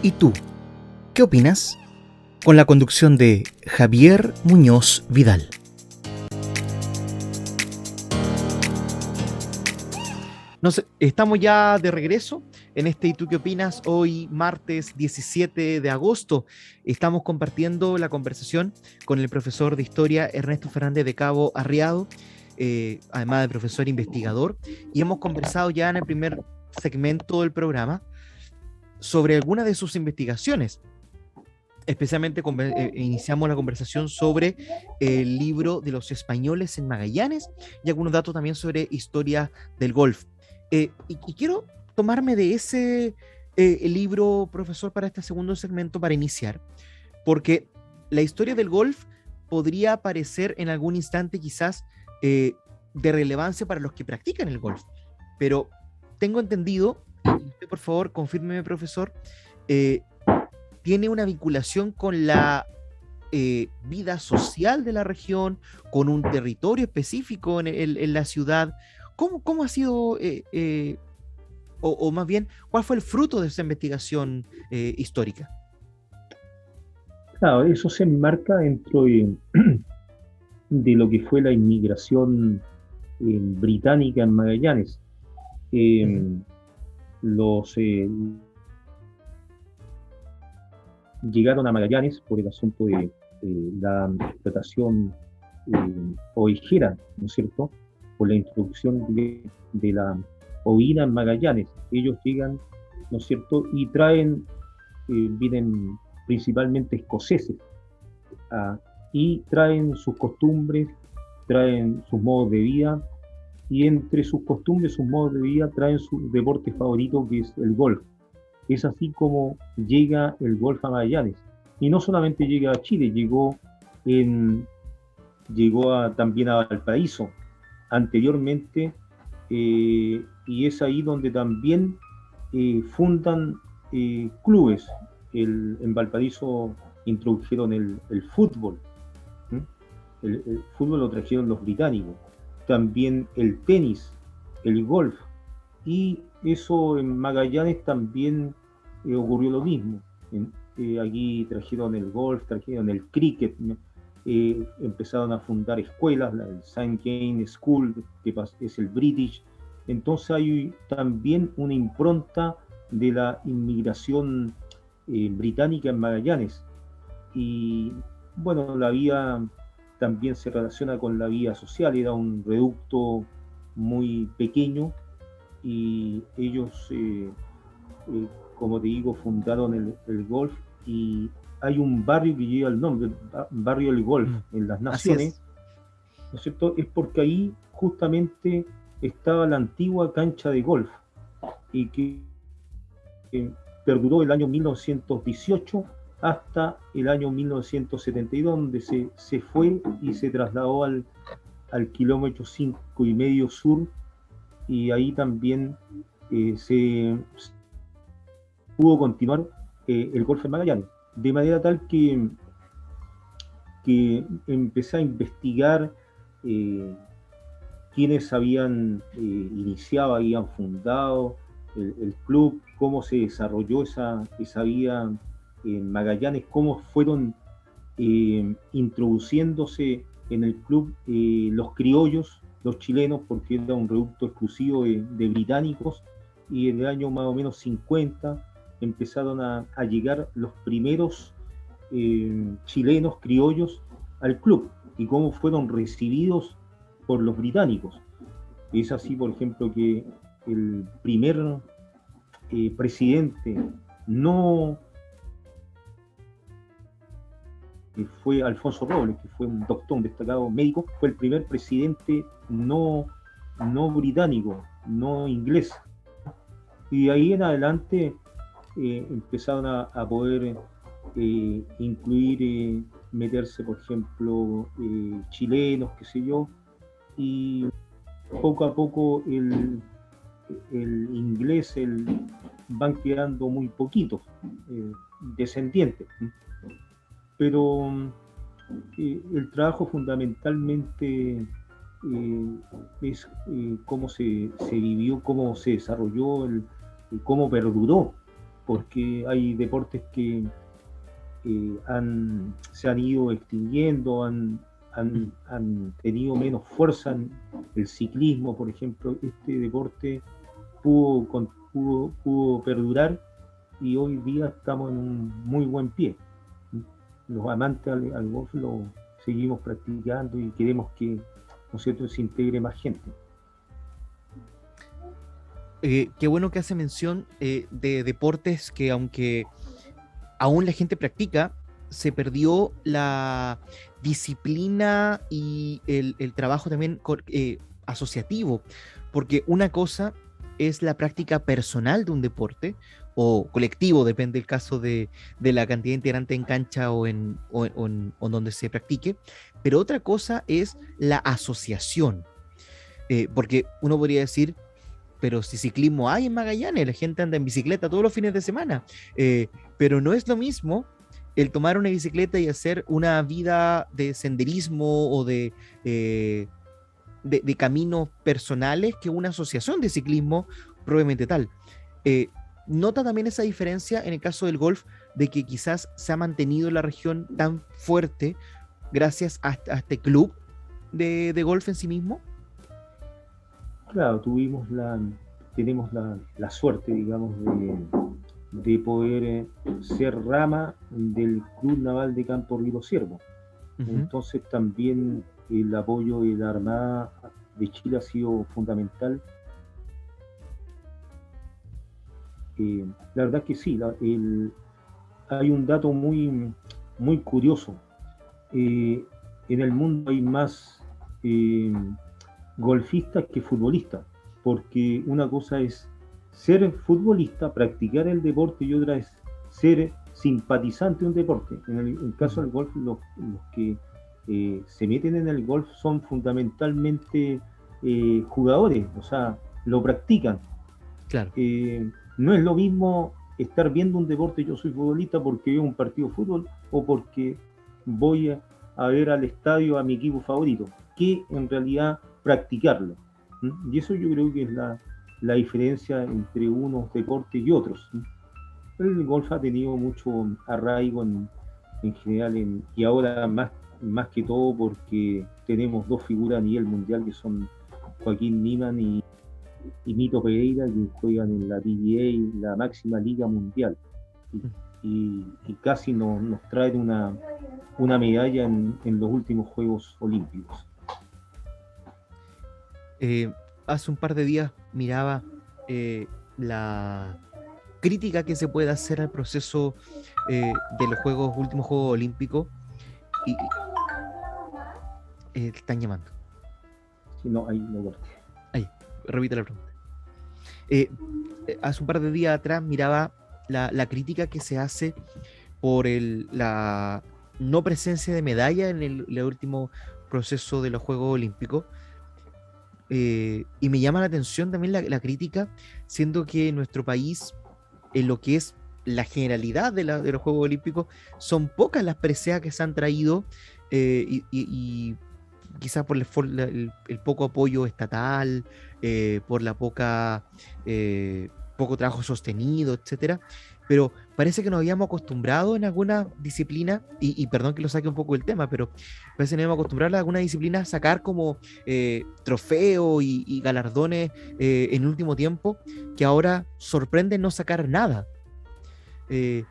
¿Y tú? ¿Qué opinas? Con la conducción de Javier Muñoz Vidal. Estamos ya de regreso en este ¿Y tú qué opinas? Hoy martes 17 de agosto. Estamos compartiendo la conversación con el profesor de historia Ernesto Fernández de Cabo Arriado, además de profesor investigador, y hemos conversado ya en el primer segmento del programa sobre algunas de sus investigaciones. Especialmente iniciamos la conversación sobre el libro de los españoles en Magallanes y algunos datos también sobre historia del golf. Y quiero tomarme de ese libro, profesor, para este segundo segmento, para iniciar, porque la historia del golf podría parecer en algún instante quizás de relevancia para los que practican el golf, pero tengo entendido, y por favor, confírmeme, profesor, tiene una vinculación con la vida social de la región, con un territorio específico en la ciudad. ¿Cómo ha sido, o más bien, cuál fue el fruto de esa investigación histórica? Claro, eso se enmarca dentro de lo que fue la inmigración británica en Magallanes. Eh, Ujú. los Llegaron a Magallanes por el asunto de la explotación ovejera, ¿no es cierto? Por la introducción de la ovina en Magallanes. Ellos llegan, ¿no es cierto? Y vienen principalmente escoceses, ah, y traen sus costumbres, traen sus modos de vida, y entre sus costumbres, sus modos de vida, traen su deporte favorito, que es el golf. Es así como llega el golf a Magallanes. Y no solamente llega a Chile, en, también a Valparaíso anteriormente, y es ahí donde también fundan clubes. En Valparaíso introdujeron el fútbol. ¿Mm? El fútbol lo trajeron los británicos. También el tenis, el golf. Y eso en Magallanes también ocurrió lo mismo. Aquí trajeron el golf, trajeron el cricket, empezaron a fundar escuelas, el St. James School, que es el British. Entonces hay también una impronta de la inmigración británica en Magallanes. Y bueno, la vía también se relaciona con la vía social, era un reducto muy pequeño y ellos, como te digo, fundaron el golf, y hay un barrio que lleva el nombre, Barrio del Golf, en las Así Naciones, es. ¿no es cierto? Es porque ahí justamente estaba la antigua cancha de golf y que perduró el año 1918 hasta el año 1972, donde se fue y se trasladó al kilómetro 5,5 sur, y ahí también se pudo continuar el golf en Magallanes. De manera tal que empecé a investigar quiénes habían iniciado, habían fundado el club, cómo se desarrolló esa vía en Magallanes, cómo fueron introduciéndose en el club los criollos, los chilenos, porque era un reducto exclusivo de británicos, y en el año más o menos 50 empezaron a llegar los primeros chilenos criollos al club, y cómo fueron recibidos por los británicos. Es así, por ejemplo, que el primer presidente no que fue Alfonso Robles, que fue un doctor, un destacado médico, fue el primer presidente no británico, no inglés. Y de ahí en adelante empezaron a poder incluir, meterse, por ejemplo, chilenos, qué sé yo, y poco a poco el inglés van quedando muy poquitos descendientes. Pero el trabajo fundamentalmente es cómo se vivió, cómo se desarrolló, cómo perduró porque hay deportes que se han ido extinguiendo, han tenido menos fuerza. El ciclismo, por ejemplo, este deporte pudo perdurar y hoy día estamos en un muy buen pie. Los amantes al golf lo seguimos practicando y queremos que, ¿no es cierto?, se integre más gente. Qué bueno que hace mención de deportes que aunque aún la gente practica, se perdió la disciplina y el trabajo también asociativo, porque una cosa es la práctica personal de un deporte o colectivo, depende del caso de la cantidad de integrantes en cancha o donde se practique, pero otra cosa es la asociación, porque uno podría decir, pero si ciclismo hay en Magallanes, la gente anda en bicicleta todos los fines de semana, pero no es lo mismo el tomar una bicicleta y hacer una vida de senderismo o de caminos personales que una asociación de ciclismo probablemente tal. ¿Nota también esa diferencia en el caso del golf, de que quizás se ha mantenido la región tan fuerte gracias a este club de golf en sí mismo? Claro, tenemos la suerte, digamos, de poder ser rama del Club Naval de Campo Río Ciervo. Entonces también el apoyo de la Armada de Chile ha sido fundamental. La verdad que sí, hay un dato muy, muy curioso. En el mundo hay más golfistas que futbolistas, porque una cosa es ser futbolista, practicar el deporte, y otra es ser simpatizante de un deporte. En el caso del golf, los que se meten en el golf son fundamentalmente jugadores, o sea, lo practican. Claro. No es lo mismo estar viendo un deporte, yo soy futbolista porque veo un partido de fútbol o porque voy a ver al estadio a mi equipo favorito, que en realidad practicarlo. Y eso yo creo que es la diferencia entre unos deportes y otros. El golf ha tenido mucho arraigo en general, y ahora más que todo porque tenemos dos figuras a nivel mundial que son Joaquín Niemann y Mito Pereira, que juegan en la PGA, la máxima liga mundial, y casi nos traen una medalla en los últimos Juegos Olímpicos. Hace un par de días miraba la crítica que se puede hacer al proceso de los últimos Juegos Olímpicos y te están llamando. Sí, no, ahí no corté. Ahí, repite la pregunta. Hace un par de días atrás miraba la crítica que se hace por la no presencia de medalla en el último proceso de los Juegos Olímpicos. Y me llama la atención también la crítica, siendo que en nuestro país, en lo que es la generalidad de los Juegos Olímpicos, son pocas las preseas que se han traído, y quizás por el poco apoyo estatal, por la poco trabajo sostenido, etcétera. Pero parece que nos habíamos acostumbrado en alguna disciplina, y perdón que lo saque un poco del tema, pero parece que nos habíamos acostumbrado en alguna disciplina a sacar como trofeos y galardones en el último tiempo, que ahora sorprende no sacar nada. ¿Qué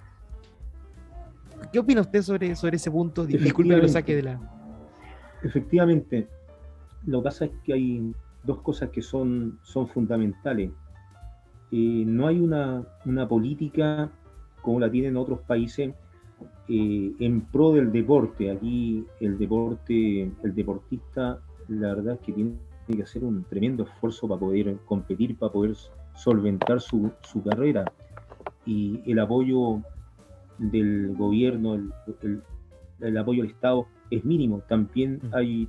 opina usted sobre ese punto? Disculpe que lo saque de la... Efectivamente, lo que pasa es que hay dos cosas que son fundamentales. No hay una política como la tienen otros países en pro del deporte. Aquí el deportista, la verdad es que tiene que hacer un tremendo esfuerzo para poder competir, para poder solventar su carrera. Y el apoyo del gobierno, el apoyo del Estado es mínimo. También hay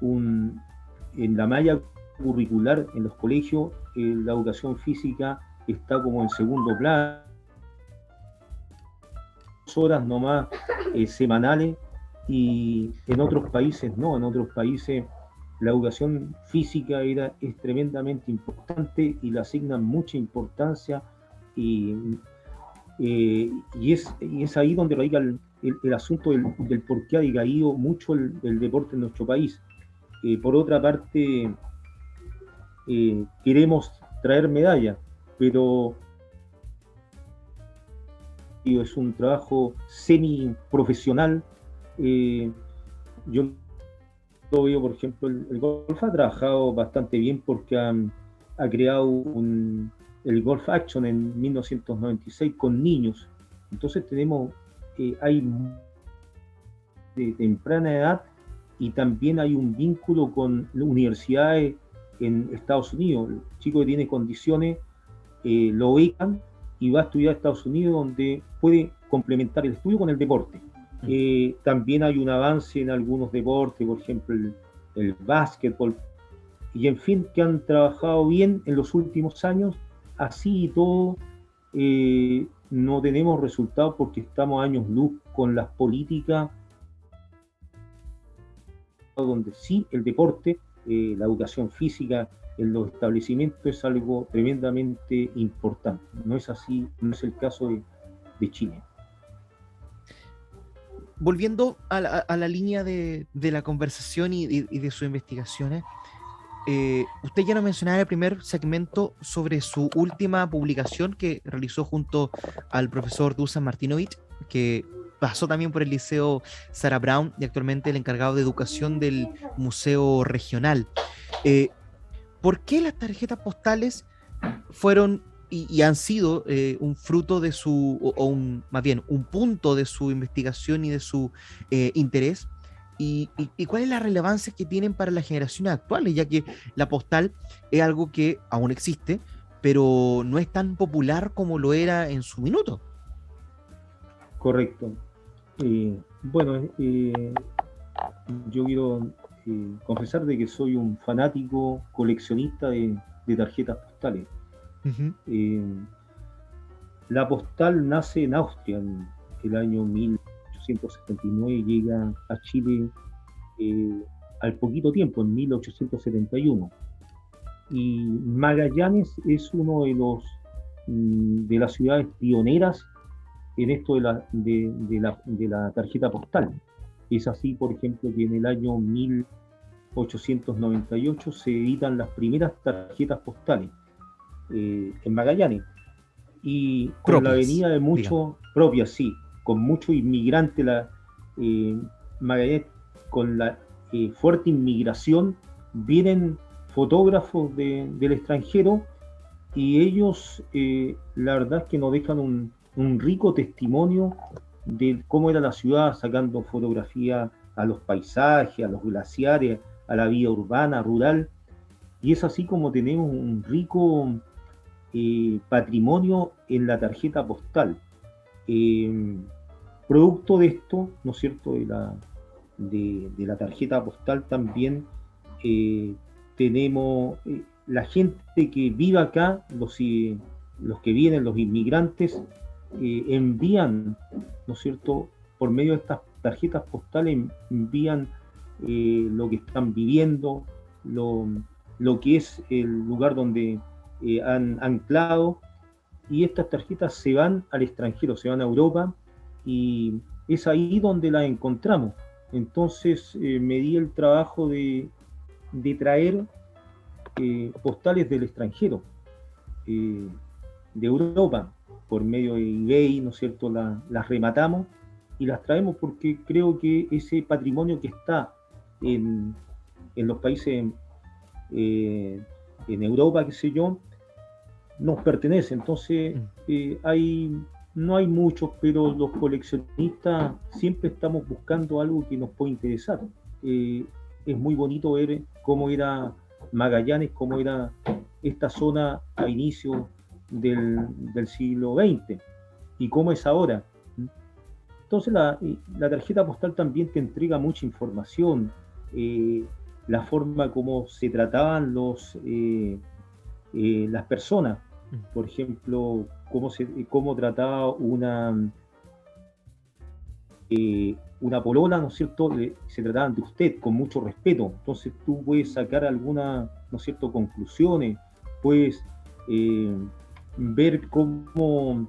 en la malla curricular en los colegios, la educación física está como en segundo plano, 2 horas nomás semanales, y en otros países no, en otros países la educación física es tremendamente importante y le asignan mucha importancia, y y es ahí donde radica el asunto del por qué ha decaído mucho el deporte en nuestro país. Por otra parte, queremos traer medallas, pero es un trabajo semi-profesional. Yo lo veo, por ejemplo, el golf ha trabajado bastante bien porque ha creado el Golf Action en 1996 con niños. Entonces hay de temprana edad, y también hay un vínculo con universidades en Estados Unidos. El chico que tiene condiciones lo becan y va a estudiar a Estados Unidos, donde puede complementar el estudio con el deporte. También hay un avance en algunos deportes, por ejemplo el básquetbol, y en fin, que han trabajado bien en los últimos años. Así y todo, no tenemos resultados porque estamos años luz con las políticas, donde sí el deporte, la educación física en los establecimientos es algo tremendamente importante. No es así, no es el caso de Chile. Volviendo a la línea de la conversación y de sus investigaciones, usted ya nos mencionaba en el primer segmento sobre su última publicación que realizó junto al profesor Dusan Martinovich, que pasó también por el Liceo Sarah Brown y actualmente el encargado de educación del Museo Regional. ¿Por qué las tarjetas postales fueron y han sido un fruto de más bien un punto de su investigación y de su interés? ¿Y cuál es la relevancia que tienen para las generaciones actuales? Ya que la postal es algo que aún existe, pero no es tan popular como lo era en su minuto. Correcto. Bueno, yo quiero confesar de que soy un fanático coleccionista de tarjetas postales. Uh-huh. La postal nace en Austria en el año 1879, llega a Chile al poquito tiempo, en 1871. Y Magallanes es uno de las ciudades pioneras en esto de la tarjeta postal. Es así, por ejemplo, que en el año 1898 se editan las primeras tarjetas postales en Magallanes, y con propias, la venida de muchos propias, sí, con muchos inmigrantes, Magallanes, con la fuerte inmigración, vienen fotógrafos del extranjero, y ellos la verdad es que nos dejan un rico testimonio de cómo era la ciudad, sacando fotografías a los paisajes, a los glaciares, a la vida urbana, rural, y es así como tenemos un rico patrimonio en la tarjeta postal. Producto de esto, ¿no es cierto?, de la tarjeta postal también tenemos la gente que vive acá, los que vienen, los inmigrantes, envían, ¿no es cierto?, por medio de estas tarjetas postales, envían lo que están viviendo, lo que es el lugar donde han anclado, y estas tarjetas se van al extranjero, se van a Europa, y es ahí donde las encontramos. Entonces me di el trabajo de traer postales del extranjero, de Europa, por medio de eBay, ¿no es cierto?, las rematamos y las traemos porque creo que ese patrimonio que está en los países, en Europa, qué sé yo, nos pertenece. Entonces no hay muchos, pero los coleccionistas siempre estamos buscando algo que nos puede interesar. Es muy bonito ver cómo era Magallanes, cómo era esta zona a inicio del siglo XX y cómo es ahora. Entonces la tarjeta postal también te entrega mucha información, la forma como se trataban las personas, por ejemplo, cómo trataba una polola, ¿no es cierto?, se trataban de usted con mucho respeto. Entonces tú puedes sacar algunas, ¿no es cierto?, conclusiones, puedes ver cómo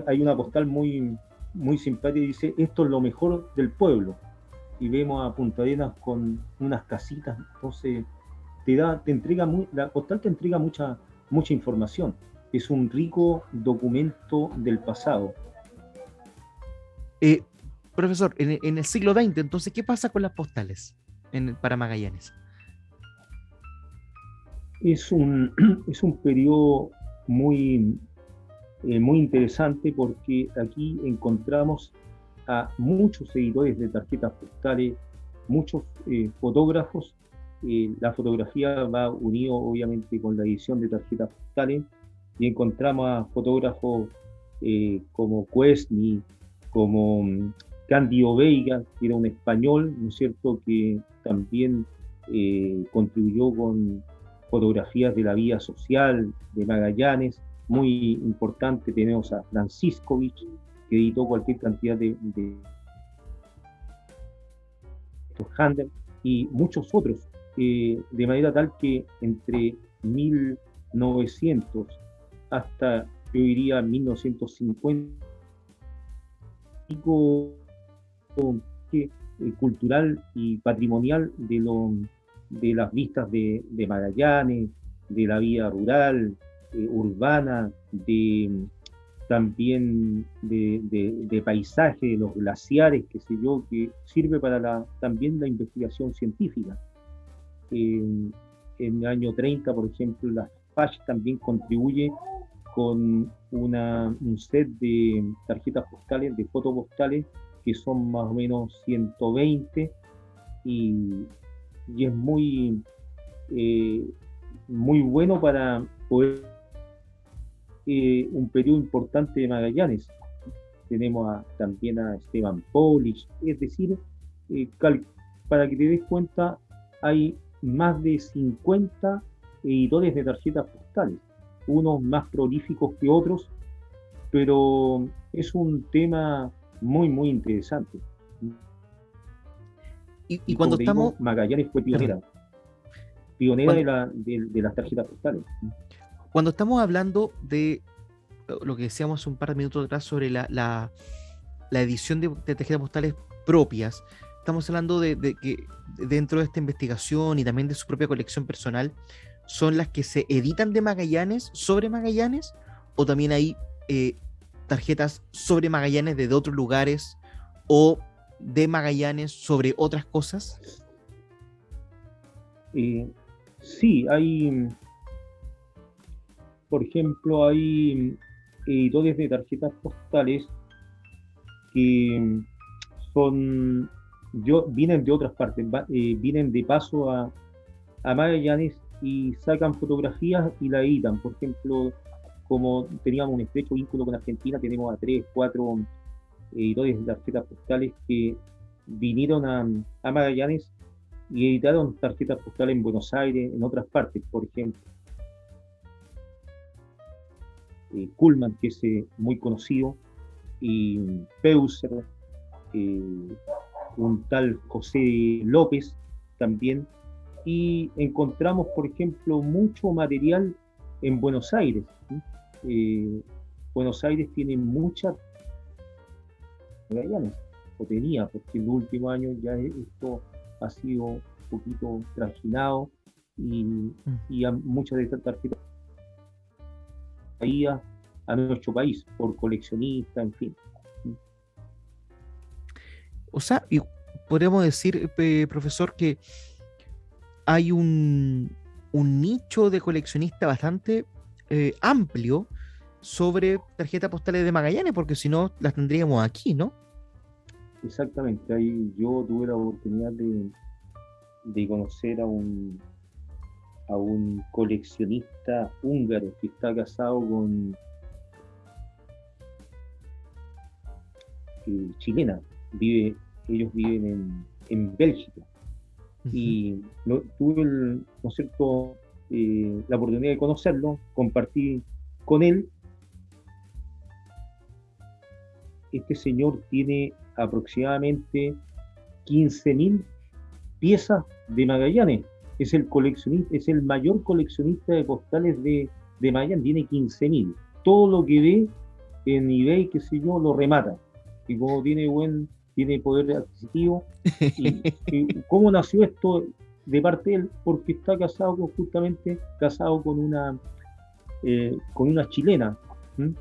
hay una postal muy, muy simpática y dice, esto es lo mejor del pueblo. Y vemos a Punta Arenas con unas casitas, entonces la postal te entrega mucha información. Es un rico documento del pasado. Profesor, en el siglo XX, entonces, ¿qué pasa con las postales para Magallanes? Es un periodo muy, muy interesante porque aquí encontramos a muchos editores de tarjetas postales, muchos fotógrafos. La fotografía va unido obviamente con la edición de tarjetas postales y encontramos a fotógrafos como Cuesni, como Cándido Veiga, que era un español, ¿no es cierto?, que también contribuyó con fotografías de la vida social de Magallanes, muy importante. Tenemos a Franciscovich, que editó cualquier cantidad de Handel, y muchos otros, de manera tal que entre 1900 hasta, yo diría, 1950, cultural y patrimonial de las vistas de Magallanes, de la vida rural, urbana, también de paisaje, de los glaciares, qué sé yo, que sirve para también la investigación científica. En el año 30, por ejemplo, la FASH también contribuye con un set de tarjetas postales, de fotopostales, que son más o menos 120, y es muy, muy bueno para poder un periodo importante de Magallanes. Tenemos también a Esteban Polish, es decir, para que te des cuenta, hay más de 50 editores de tarjetas postales, unos más prolíficos que otros, pero es un tema muy, muy interesante. Y cuando estamos... Magallanes fue pionera de las tarjetas postales. Cuando estamos hablando de lo que decíamos un par de minutos atrás sobre la edición de tarjetas postales propias, estamos hablando de que dentro de esta investigación y también de su propia colección personal, ¿son las que se editan de Magallanes sobre Magallanes? ¿O también hay tarjetas sobre Magallanes de otros lugares o de Magallanes sobre otras cosas? Sí, por ejemplo, hay editores de tarjetas postales que vienen de otras partes, vienen de paso a Magallanes y sacan fotografías y la editan. Por ejemplo, como teníamos un estrecho vínculo con Argentina, tenemos a 3, 4 editores de tarjetas postales que vinieron a Magallanes y editaron tarjetas postales en Buenos Aires, en otras partes. Por ejemplo, Kuhlman, que es muy conocido, y Peuser, un tal José López también, y encontramos, por ejemplo, mucho material en Buenos Aires. Buenos Aires tiene mucha Magallanes, o tenía, porque en los últimos años ya esto ha sido un poquito trajinado y a muchas de estas tarjetas a nuestro país por coleccionistas, en fin. O sea, podríamos decir, profesor, que hay un nicho de coleccionista bastante amplio sobre tarjetas postales de Magallanes, porque si no las tendríamos aquí, ¿no? Exactamente, ahí yo tuve la oportunidad de conocer a un coleccionista húngaro que está casado con chilena. Ellos viven en Bélgica. Uh-huh. Y tuve ¿no es cierto?, la oportunidad de conocerlo, compartí con él. Este señor tiene aproximadamente 15.000 piezas de Magallanes. Es el mayor coleccionista de postales de Magallanes, tiene 15.000. Todo lo que ve en eBay, qué sé yo, lo remata. Y como tiene poder adquisitivo, y cómo nació esto de parte de él, porque está justamente casado con una chilena. ¿M?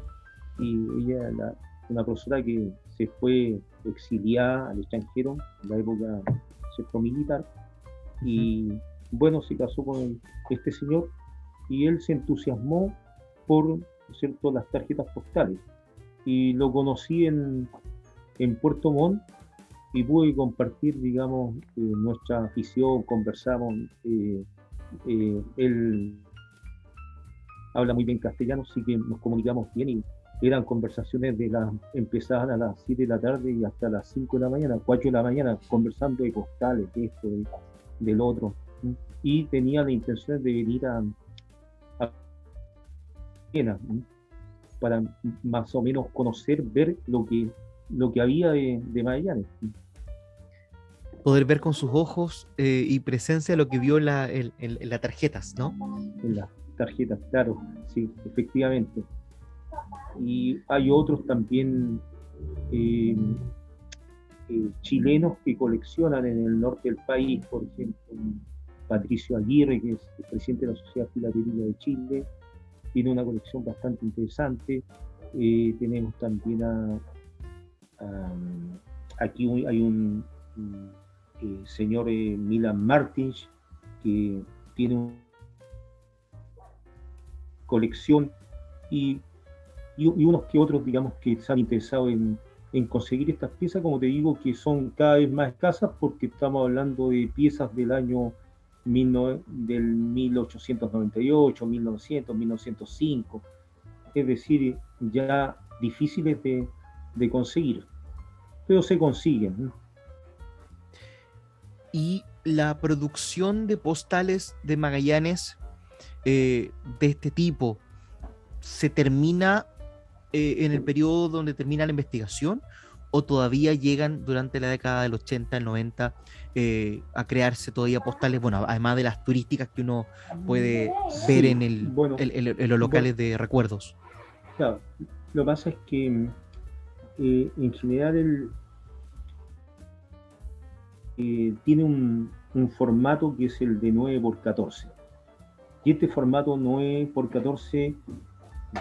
Y ella, una profesora que se fue exiliada al extranjero en la época, ¿cierto?, militar, y bueno, se casó con este señor y él se entusiasmó por, ¿no es cierto?, las tarjetas postales. Y lo conocí en Puerto Montt y pude compartir, digamos, nuestra afición, conversamos. Él habla muy bien castellano, así que nos comunicamos bien y eran conversaciones empezaban a las 7 de la tarde y hasta las 5 de la mañana, 4 de la mañana, conversando de postales, de esto, del otro. Y tenía la intención de venir a Viena, para más o menos conocer, ver lo que había de Magallanes. Poder ver con sus ojos y presencia lo que vio en las tarjetas, ¿no? En las tarjetas, claro, sí, efectivamente. Y hay otros también chilenos que coleccionan en el norte del país, por ejemplo, Patricio Aguirre, que es el presidente de la Sociedad Filatélica de Chile, tiene una colección bastante interesante. Tenemos también aquí hay un señor Milan Martins, que tiene una colección, y unos que otros, digamos, que se han interesado en conseguir estas piezas, como te digo, que son cada vez más escasas, porque estamos hablando de piezas del año del 1898, 1900, 1905, es decir, ya difíciles de conseguir, pero se consiguen. Y la producción de postales de Magallanes de este tipo se termina en el periodo donde termina la investigación, o todavía llegan durante la década del 80, el 90 a crearse todavía postales, bueno, además de las turísticas que uno puede ver Sí, en bueno, los locales de recuerdos. claro, lo que pasa es que en general tiene un formato que es el de 9x14. Y este formato 9x14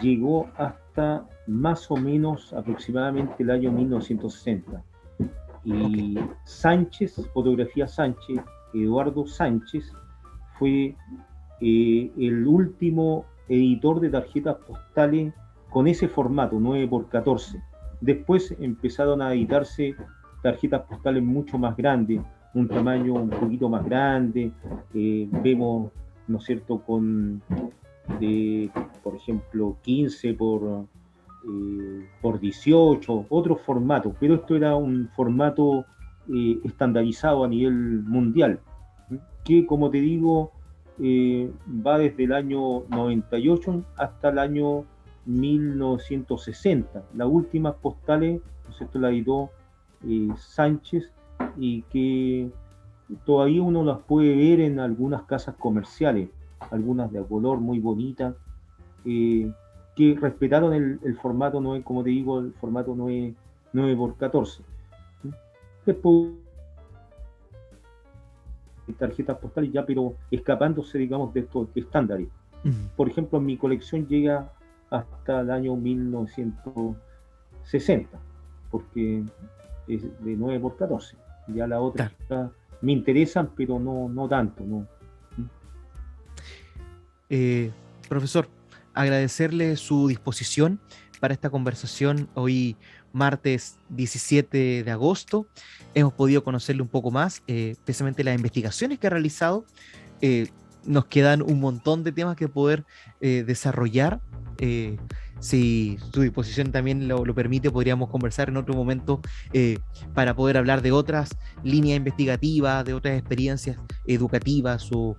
llegó hasta más o menos aproximadamente el año 1960. Y Sánchez, Fotografía Sánchez, Eduardo Sánchez, fue el último editor de tarjetas postales con ese formato 9x14. Después empezaron a editarse tarjetas postales mucho más grandes, un tamaño un poquito más grande. Vemos, ¿no es cierto?, por ejemplo, 15 por 18, otros formatos, pero esto era un formato estandarizado a nivel mundial, que, como te digo, va desde el año 98 hasta el año 1960. Las últimas postales, ¿no es cierto?, la editó Sánchez, y que todavía uno las puede ver en algunas casas comerciales, algunas de color muy bonitas, que respetaron el formato 9, como te digo, el formato 9x14. Después tarjetas postales ya, pero escapándose, digamos, de estos estándares. Por ejemplo, mi colección llega hasta el año 1960, porque es de 9x14. Ya la otra, claro, me interesan, pero no tanto, ¿no? Profesor, agradecerle su disposición para esta conversación hoy martes 17 de agosto. Hemos podido conocerle un poco más, especialmente las investigaciones que ha realizado. Nos quedan un montón de temas que poder desarrollar. Si su disposición también lo permite, podríamos conversar en otro momento para poder hablar de otras líneas investigativas, de otras experiencias educativas o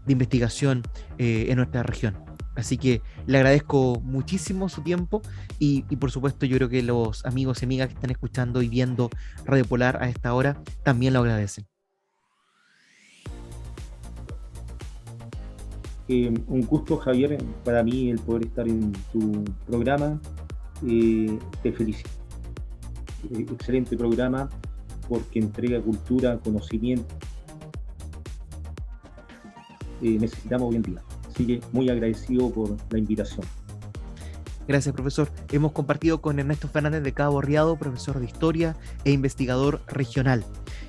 de investigación en nuestra región. Así que le agradezco muchísimo su tiempo y por supuesto yo creo que los amigos y amigas que están escuchando y viendo Radio Polar a esta hora también lo agradecen. Un gusto, Javier, para mí el poder estar en tu programa, te felicito. Excelente programa porque entrega cultura, conocimiento. Necesitamos hoy en día. Así que muy agradecido por la invitación. Gracias, profesor. Hemos compartido con Ernesto Fernández de Cabo Riado, profesor de Historia e investigador regional.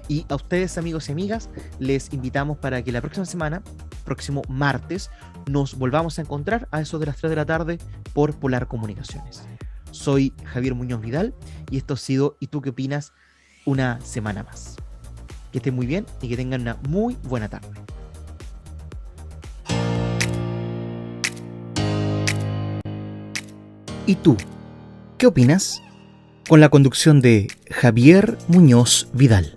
Y a ustedes, amigos y amigas, les invitamos para que la próxima semana, próximo martes, nos volvamos a encontrar a eso de las 3 de la tarde por Polar Comunicaciones. Soy Javier Muñoz Vidal y esto ha sido ¿Y tú qué opinas? Una semana más. Que estén muy bien y que tengan una muy buena tarde. ¿Y tú qué opinas? Con la conducción de Javier Muñoz Vidal.